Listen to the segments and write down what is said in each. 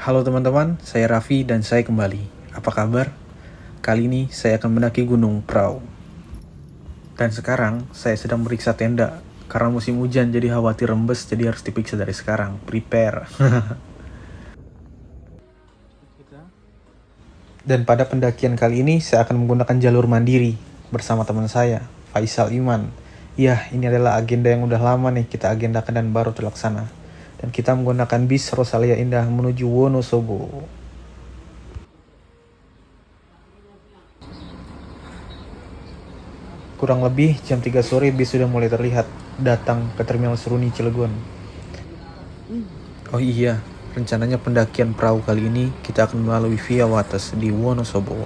Halo teman-teman, saya Raffi dan saya kembali. Apa kabar? Kali ini saya akan mendaki Gunung Prau. Dan sekarang saya sedang meriksa tenda. Karena musim hujan jadi khawatir rembes, jadi harus diperiksa dari sekarang. Prepare. Dan pada pendakian kali ini saya akan menggunakan jalur mandiri bersama teman saya, Faisal Iman. Ya, ini adalah agenda yang udah lama nih kita agendakan dan baru terlaksana. Dan kita menggunakan bis Rosalia Indah menuju Wonosobo. Kurang lebih jam 3 sore bis sudah mulai terlihat datang ke Terminal Seruni Cilegon. Oh iya, rencananya pendakian perahu kali ini kita akan melalui Via Wates di Wonosobo.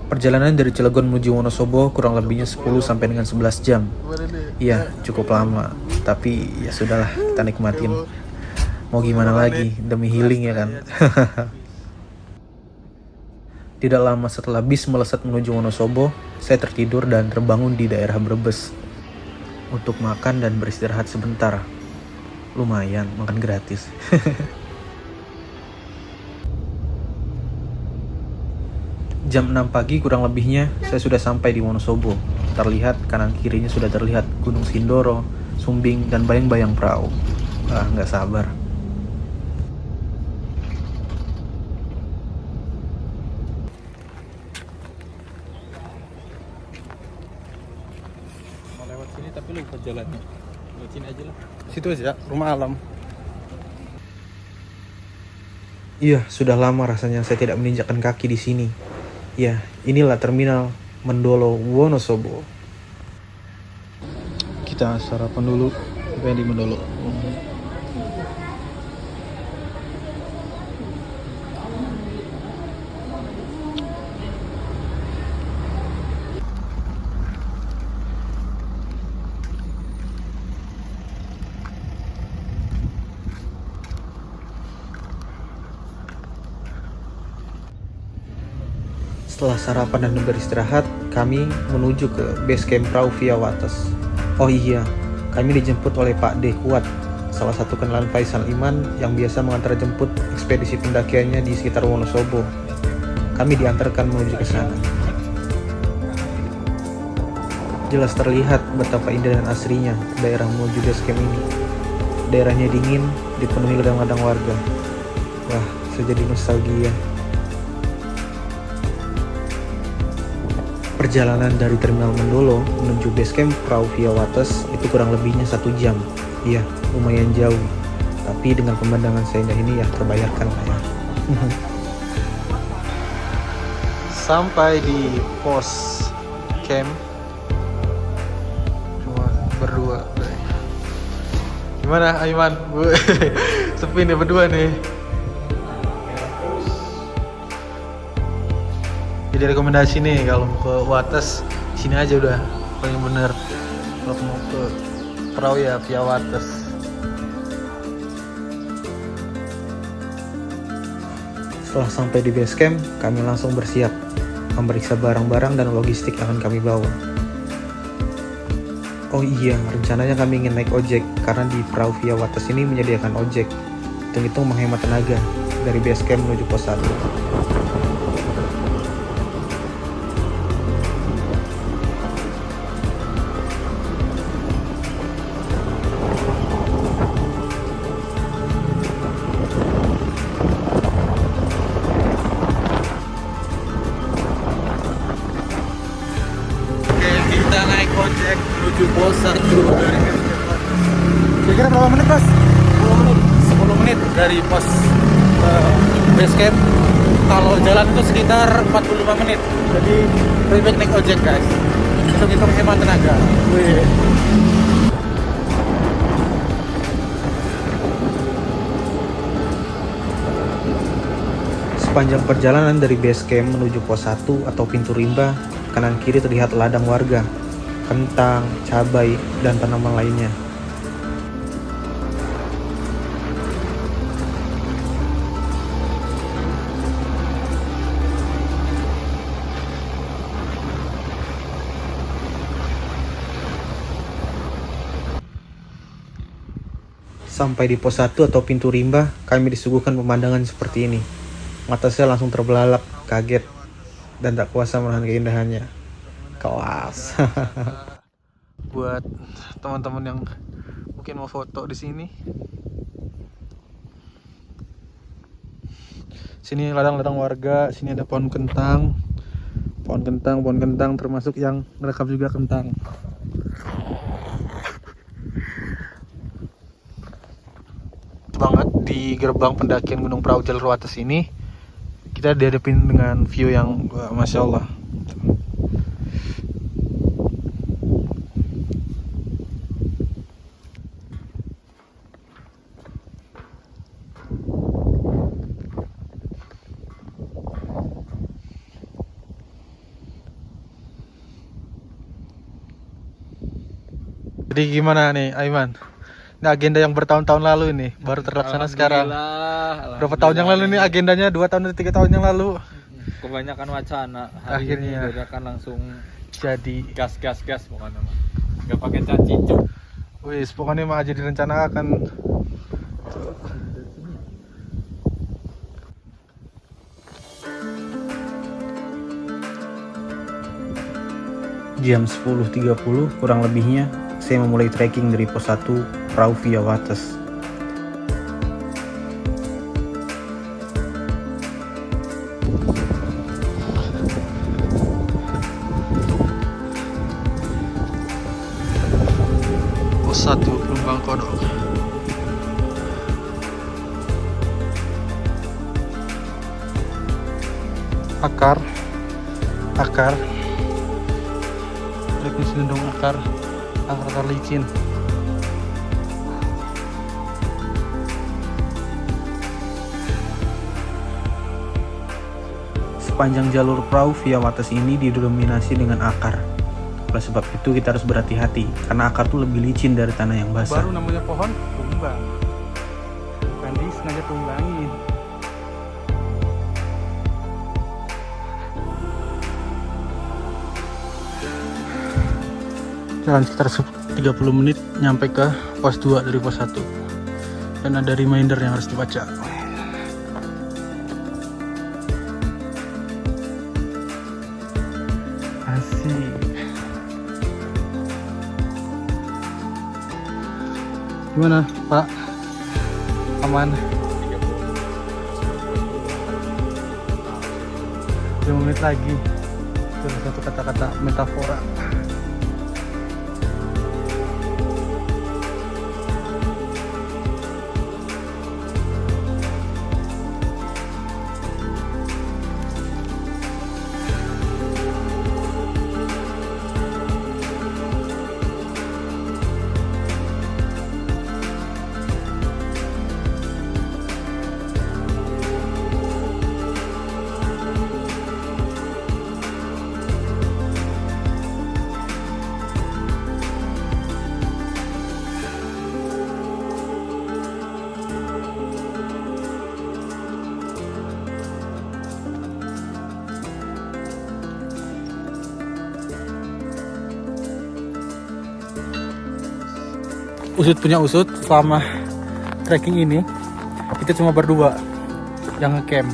Perjalanan dari Cilegon menuju Wonosobo kurang lebihnya 10 sampai dengan 11 jam. Iya, cukup lama, tapi ya sudahlah, kita nikmatin. Mau gimana lagi, demi healing ya kan. Tidak lama setelah bis melesat menuju Wonosobo, saya tertidur dan terbangun di daerah Brebes untuk makan dan beristirahat sebentar. Lumayan, makan gratis. Jam 6 pagi kurang lebihnya saya sudah sampai di Wonosobo. Terlihat kanan kirinya sudah terlihat Gunung Sindoro, Sumbing, dan bayang-bayang perahu. Nggak sabar. Mau lewat sini tapi lupa jalannya. Lewat sini aja lah. Situ aja, rumah alam. Iya, sudah lama rasanya saya tidak menginjakkan kaki di sini. Ya, inilah terminal Mendolo Wonosobo. Kita sarapan dulu. Apa yang di Mendolo? Setelah sarapan dan beristirahat, kami menuju ke base camp perahu Via Wates. Oh iya, kami dijemput oleh Pak D. Kuat, salah satu kenalan Faisal Iman yang biasa mengantar jemput ekspedisi pendakiannya di sekitar Wonosobo. Kami diantarkan menuju ke sana. Jelas terlihat betapa indah dan asrinya daerah menuju base camp ini. Daerahnya dingin, dipenuhi ladang-ladang warga. Wah, saya jadi nostalgia. Perjalanan dari Terminal Mendolo menuju base camp perahu Via Wates itu kurang lebihnya 1 jam. Iya, lumayan jauh. Tapi dengan pemandangan seindah ini ya terbayarkan lah ya. Sampai di pos camp. Cuma berdua. Gimana Aiman? Sepi nih berdua nih. Jadi rekomendasi nih kalau mau ke Wates sini aja udah paling bener. Kalau mau ke perahu ya Via Wates. Setelah sampai di base camp, kami langsung bersiap memeriksa barang-barang dan logistik yang akan kami bawa. Oh iya, rencananya kami ingin naik ojek karena di perahu Via Wates ini menyediakan ojek. Hitung-hitung menghemat tenaga dari base camp menuju pos 1. Kita naik ojek menuju pos 1 dari kira-kira berapa menit Mas? 10 menit dari pos base camp. Kalau jalan itu sekitar 45 menit. Jadi lebih baik naik ojek guys. Hitung-hitung hemat tenaga. Wih. Sepanjang perjalanan dari base camp menuju pos 1 atau pintu rimba, kanan kiri terlihat ladang warga, kentang, cabai, dan tanaman lainnya. sampai di pos 1 atau pintu rimba, kami disuguhkan pemandangan seperti ini. Mata saya langsung terbelalak, kaget, dan tak kuasa menahan keindahannya. Kelas. Buat teman-teman yang mungkin mau foto di sini. Sini ladang-ladang warga, sini ada pohon kentang, termasuk yang merekam juga kentang. Banget di gerbang pendakian Gunung Prau Jalur Wates ini, kita dihadapin dengan view yang masya Allah. Jadi gimana nih Aiman? Ini agenda yang bertahun-tahun lalu ini baru terlaksana sekarang. Berapa tahun yang lalu ini agendanya? 2 tahun atau 3 tahun yang lalu? Kebanyakan wacana. Akhirnya udah kan langsung jadi gas pokoknya mah. Gak pakai caci cuk. wis pokoknya mah aja direncanakan. Jam 10.30 kurang lebihnya saya memulai trekking dari pos 1 Prau via Wates. Pos 1 Lumbang Kodok. Akar trekking selendung akar licin. Sepanjang jalur Prau via Wates ini didominasi dengan akar. Oleh sebab itu kita harus berhati-hati karena akar tuh lebih licin dari tanah yang basah. Baru namanya pohon tumbang. Bukan sengaja tumbangin. Jalan sekitar 30 menit nyampe ke pos 2 dari pos 1. Dan ada reminder yang harus dibaca. Asik. Gimana Pak? Aman? 5 menit lagi. Itu satu kata-kata metafora. Usut punya usut, selama trekking ini kita cuma berdua yang ngecamp.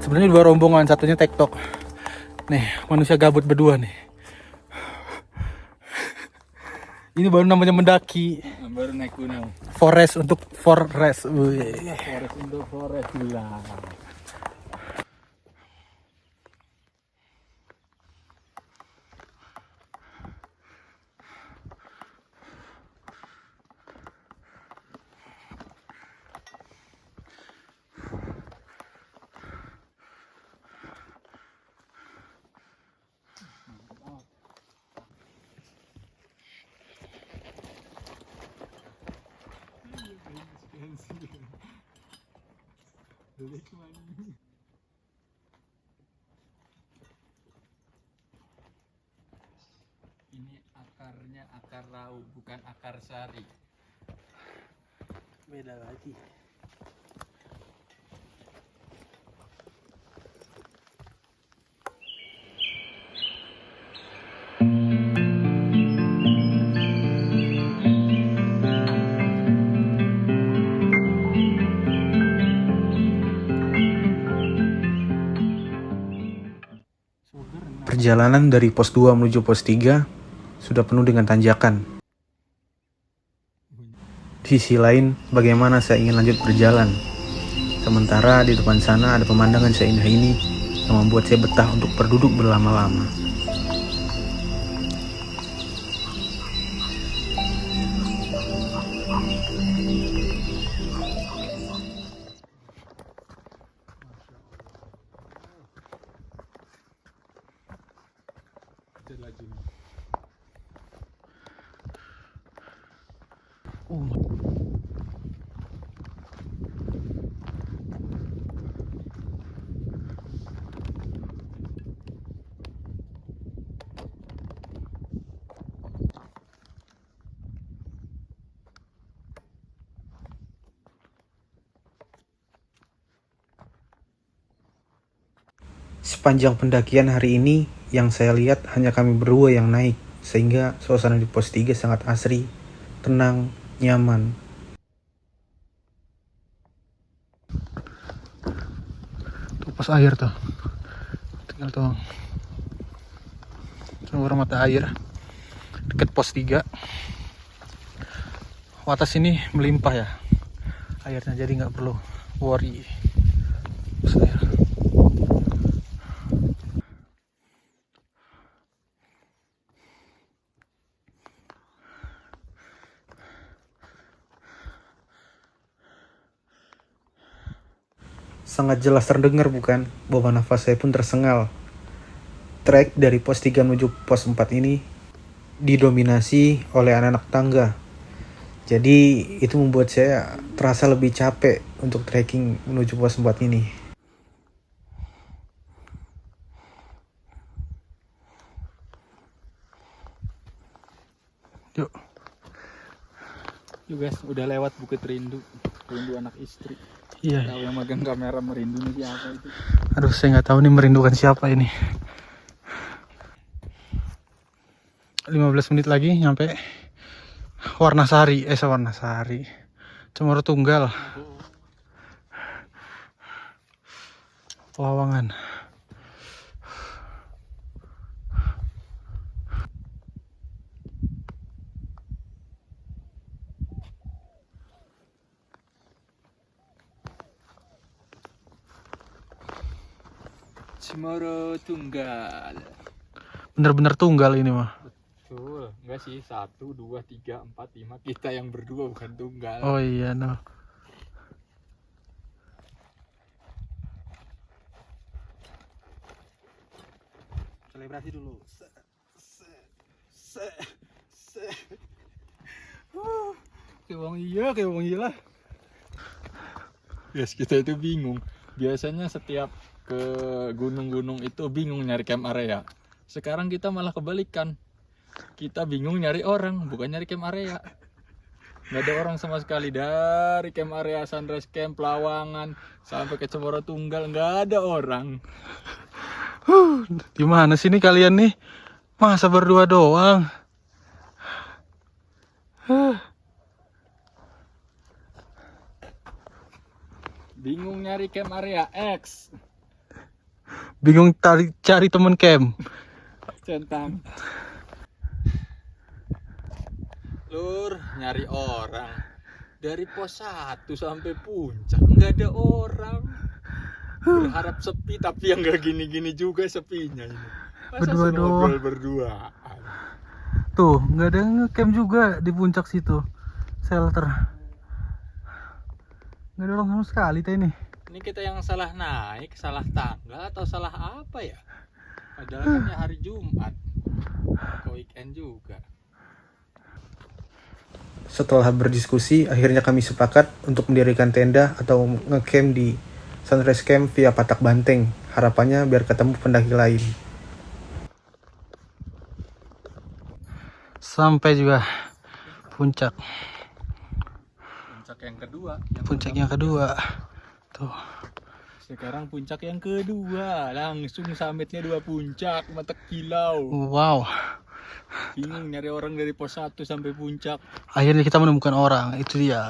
Sebenarnya 2 rombongan, satunya tektok. Nih, manusia gabut berdua nih. Ini baru namanya mendaki. Baru naik gunung. Forest untuk forest. Forest untuk forest lah. Ini akarnya akar rau, bukan akar sari. Beda lagi. Perjalanan dari pos 2 menuju pos 3 sudah penuh dengan tanjakan. Di sisi lain, bagaimana saya ingin lanjut berjalan. Sementara di depan sana ada pemandangan seindah ini yang membuat saya betah untuk berduduk berlama-lama. Sepanjang pendakian hari ini, yang saya lihat hanya kami berdua yang naik, sehingga suasana di pos 3 sangat asri, tenang, nyaman. Tuh pos air tuh, tinggal tuh sumber mata air dekat pos 3. Atas ini melimpah ya airnya, jadi nggak perlu worry. Pos air. Sangat jelas terdengar bukan? Bahwa nafas saya pun tersengal. Trek dari pos 3 menuju pos 4 ini didominasi oleh anak-anak tangga. Jadi itu membuat saya terasa lebih capek untuk trekking menuju pos 4 ini. Yuk. Yuk guys, udah lewat Bukit Rindu. Rindu anak istri. Iya. Tahu yang megang kamera merindu nih siapa itu? Aduh, saya nggak tahu nih merindukan siapa ini. 15 menit lagi nyampe Warnasari, Warnasari, Cemoro Tunggal, Lawangan. Cemoro Tunggal. Bener-bener tunggal ini mah. Betul, enggak sih 1, 2, 3, 4, 5 kita yang berdua bukan tunggal. Oh iya no. Selebrasi dulu. Kayak wong iya lah. Guys, kita itu bingung. Biasanya setiap ke gunung-gunung itu bingung nyari camp area. Sekarang kita malah kebalikan. Kita bingung nyari orang, bukan nyari camp area. Nggak ada orang sama sekali. Dari camp area Sunrise Camp, Lawangan, sampai ke Cemoro Tunggal, nggak ada orang. Di mana sih nih kalian nih? Masa berdua doang? Bingung nyari camp area X. Bingung cari temen camp. Centang. Lur, nyari orang dari pos 1 sampai puncak nggak ada orang. Berharap sepi, tapi yang nggak gini-gini juga sepinya ini. Masa Berdua doang. Berdua. Tuh, nggak ada ngecamp juga di puncak situ. Shelter. Nggak ada orang sama sekali teh ini. Ini kita yang salah naik, salah tangga atau salah apa ya? Padahal kan hari Jumat, ke weekend juga. Setelah berdiskusi, akhirnya kami sepakat untuk mendirikan tenda atau ngecamp di Sunrise Camp via Patak Banteng. Harapannya biar ketemu pendaki lain. Sampai juga puncak. Puncak yang kedua. Puncak yang kedua. Tuh. Sekarang puncak yang kedua, langsung summitnya 2 puncak, mata kilau. Wow. Bingung nyari orang dari pos 1 sampai puncak. Akhirnya kita menemukan orang, itu dia.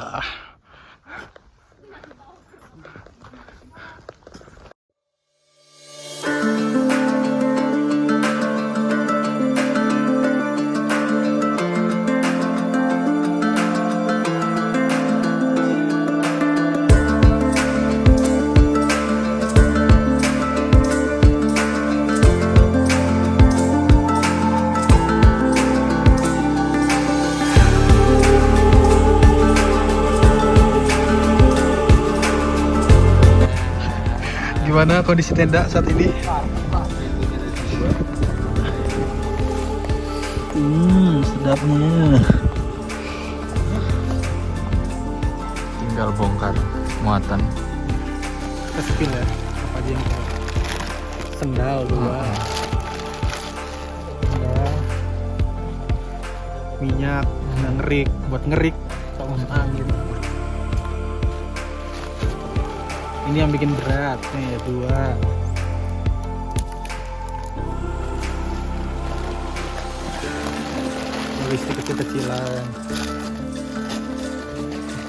Bagaimana kondisi tenda saat ini? Sedapnya. Tinggal bongkar muatan. Kita spill ya, apa aja yang kita sendal dua, sendal, minyak, ngerik, buat ngerik, sama angin. Ini yang bikin berat nih, dua. Listrik kecil-kecilan.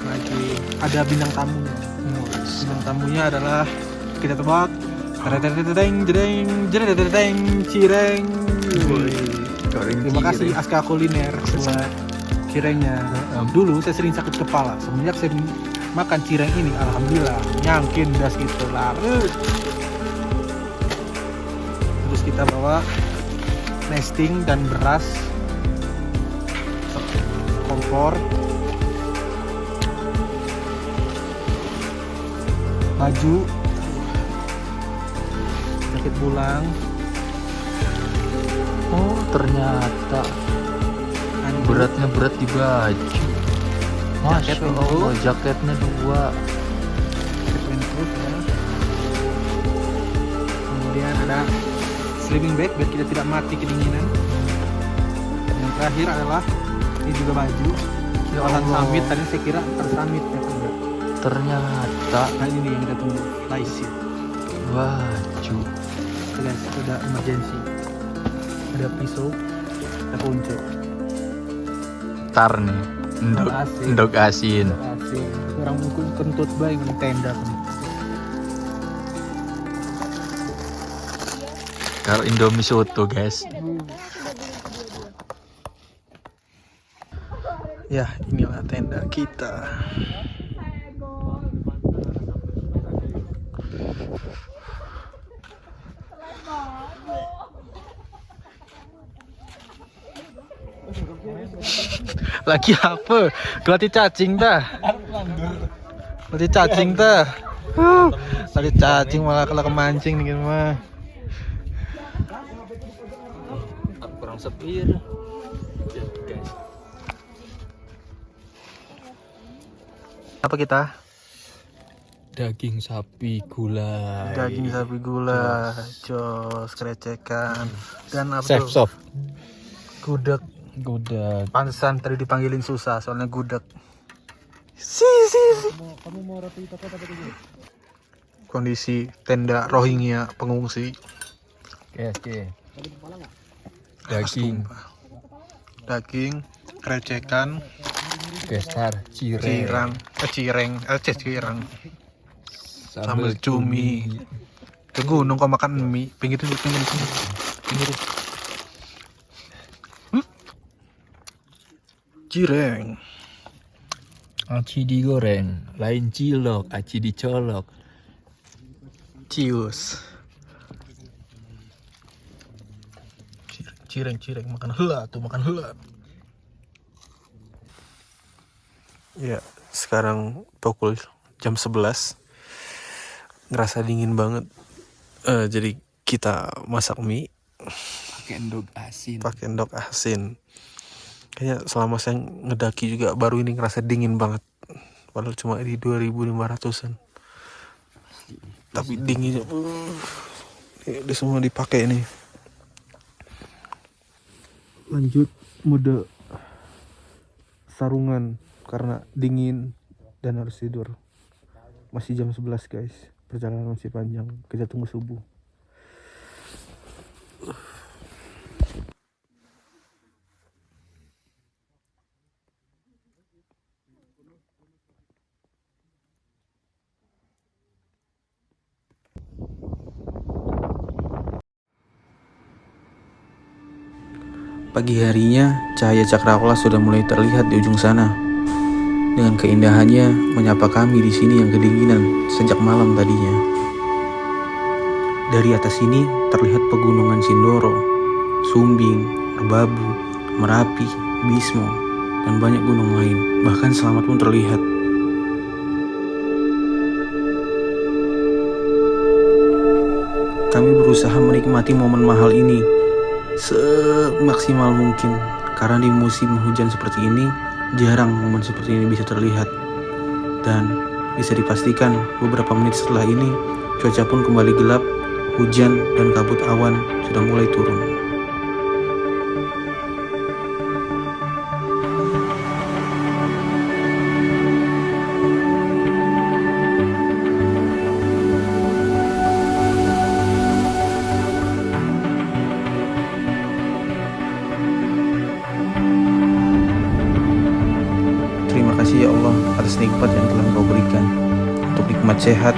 Lagi ada bintang tamu. Bintang tamunya adalah kita tebak. Cireng. Terima kasih Aska Kuliner buat cirengnya. Dulu saya sering sakit kepala. Semenjak saya makan cireng ini, alhamdulillah nyangkin das gitu lah. Terus kita bawa nesting dan beras, kompor, baju, jaket bulang. Oh ternyata beratnya berat di baju. Masya Allah, jaketnya dua. Windproof ya. Kemudian ada sleeping bag biar kita tidak mati kedinginan. Dan yang terakhir adalah ini juga baju. Alasan summit tadi saya kira tersummit ya kan? Ternyata Nah ini yang kita tunggu, Lysit. baju. Guys, sudah emergency. Ada pisau, ada ponco. Tar nih, endok asin. Asik. Orang mungkin kentut baik di tenda kan. Kalau Indomie soto guys. Ya, inilah tenda kita. Lagi apa? Gelatih cacing dah. Gelatih cacing dah. Gelatih cacing malah kalau kemancing nih mah. Kurang sepir. Guys. Apa kita? Daging sapi gula. Daging sapi gula, jos, krecekan, dan apa Chef tuh? soft. Gudeg. Gudeg. Pantesan tadi dipanggilin susah soalnya gudeg. Si. Kamu mau roti apa tadi? Kondisi tenda Rohingya pengungsi. Oke. Daging. Daging, krecekan, Gestar, cireng. cireng, sambal cumi. Ke gunung kau makan mie, pinggir. Cireng. Aci digoreng, lain cilok, aci dicolok. Cius. Cireng makan hela. Ya, sekarang pukul jam 11. Ngerasa dingin banget. Jadi kita masak mie Pakai endok asin. Kayaknya selama saya ngedaki juga baru ini ngerasa dingin banget. Padahal cuma di 2.500-an. Tapi dinginnya ini semua dipakai nih. Lanjut mode sarungan karena dingin dan harus tidur. Masih jam 11 guys. Perjalanan masih panjang. Kita tunggu subuh. Pagi harinya, cahaya cakrawala sudah mulai terlihat di ujung sana. Dengan keindahannya, menyapa kami di sini yang kedinginan sejak malam tadinya. Dari atas sini terlihat pegunungan Sindoro, Sumbing, Merbabu, Merapi, Bismo, dan banyak gunung lain. Bahkan Selamat pun terlihat. kami berusaha menikmati momen mahal ini semaksimal mungkin. Karena di musim hujan seperti ini, jarang momen seperti ini bisa terlihat. Dan bisa dipastikan beberapa menit setelah ini, cuaca pun kembali gelap, hujan dan kabut awan sudah mulai turun. Terima kasih ya Allah atas nikmat yang telah Engkau berikan, untuk nikmat sehat,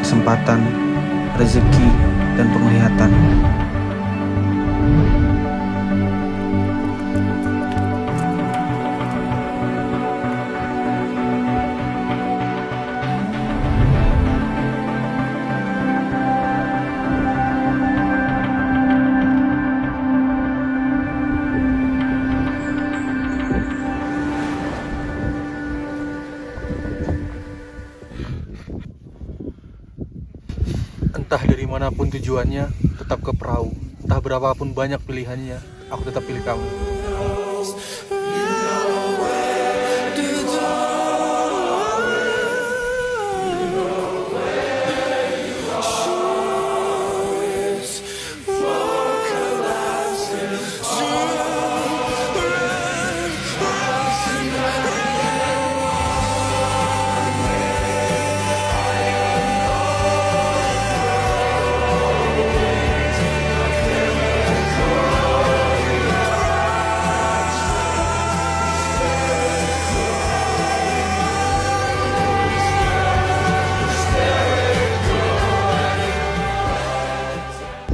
kesempatan, rezeki, dan penglihatan. Entah dari manapun tujuannya, tetap ke perahu. Entah berapapun banyak pilihannya, aku tetap pilih kamu.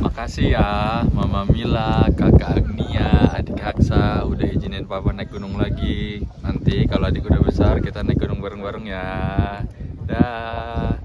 Makasih ya Mama Mila, Kakak Agnia, Adik Haksa udah izinin Papa naik gunung lagi. Nanti kalau adik udah besar kita naik gunung bareng-bareng ya. Dah.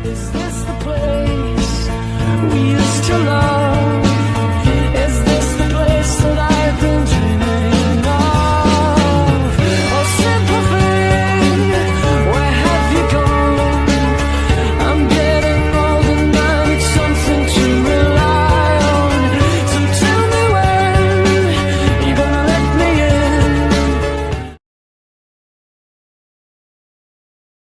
Is this the place we used to love?